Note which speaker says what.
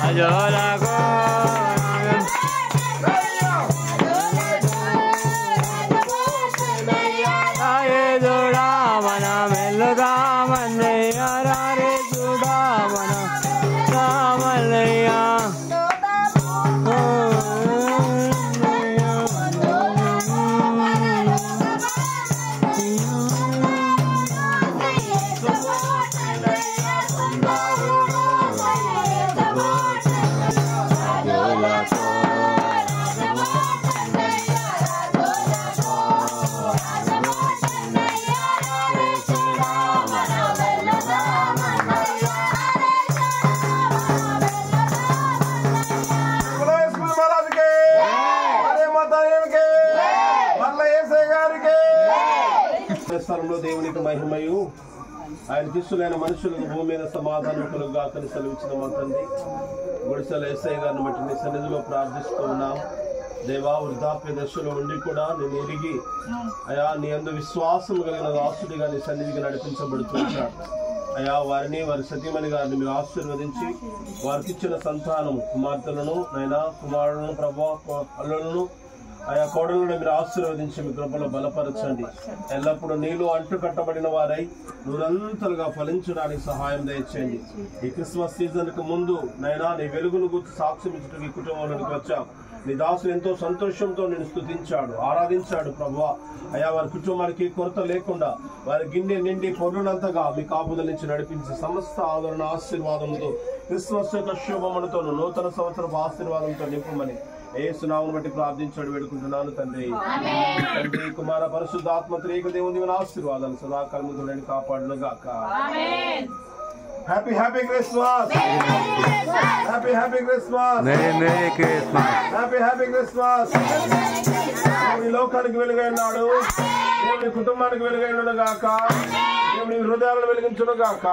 Speaker 1: అజోలకు చూడా మన మెల్లుగా మన్నయ్య రే చూడా మన రామల్లయ్య
Speaker 2: స్థలంలో దేవునికి మహిమయు ఆయన శిష్యులైన మనుషులకు భూమి మీద సమాధానం కలుగుగాకని సెలవిచ్చిన మా తండ్రి గుడిసెల ఎస్ఐ గారిని బట్టి నీ సన్నిధిలో ప్రార్థిస్తూ ఉన్నాం. దేవా వృద్ధాప్య దశలో ఉండి కూడా నేను ఎరిగి అయా నీ అందు విశ్వాసం కలిగిన దాసుడిగా నీ సన్నిధికి నడిపించబడుతున్నాడు. అయా వారిని వారి సతీమణి గారిని మీరు ఆశీర్వదించి వారికి ఇచ్చిన సంతానం కుమార్తెలను నైనా కుమారులను ప్రభా అల్లులను ఆయా కోడలను మీరు ఆశీర్వదించి మీ కృపలో బలపరచండి. ఎల్లప్పుడూ నీలో అంటు కట్టబడిన వారై నూరంతలుగా ఫలించడానికి సహాయం దయచేయండి. ఈ క్రిస్మస్ సీజన్ కు ముందు నైనా నీ వెలుగును గుర్తు సాక్ష్యం ఇచ్చడానికి ఈ కుటుంబంలోనికి వచ్చాం. నీ దాసులు ఎంతో సంతోషంతో నేను స్తుతించాడు, ఆరాధించాడు ప్రభువా. అయా వారి కుటుంబానికి కొరత లేకుండా వారి గిన్నె నిండి పొర్లునంతగా మీ కాపుదల నుంచి నడిపించి సమస్త ఆదరణ ఆశీర్వాదంతో క్రిస్మస్ యొక్క శుభములతో నూతన సంవత్సరపు ఆశీర్వాదంతో నింపమని యేసు నామమును బట్టి ప్రార్థించాడు వేడుకుంటున్నాను తండ్రి. తండ్రి కుమార పరిశుద్ధాత్మ త్రియేక దేవుని ఆశీర్వాదాలు సదాకాలం తోడని కాపాడును గాక. Happy happy Christmas, happy happy Christmas,
Speaker 1: merry Christmas,
Speaker 2: happy happy Christmas. దేవుని లోకానికి వెలుగైనాడు, దేవుని కుటుంబానికి వెలుగైనడు గాక, దేవుని హృదయాలను వెలిగించును గాక.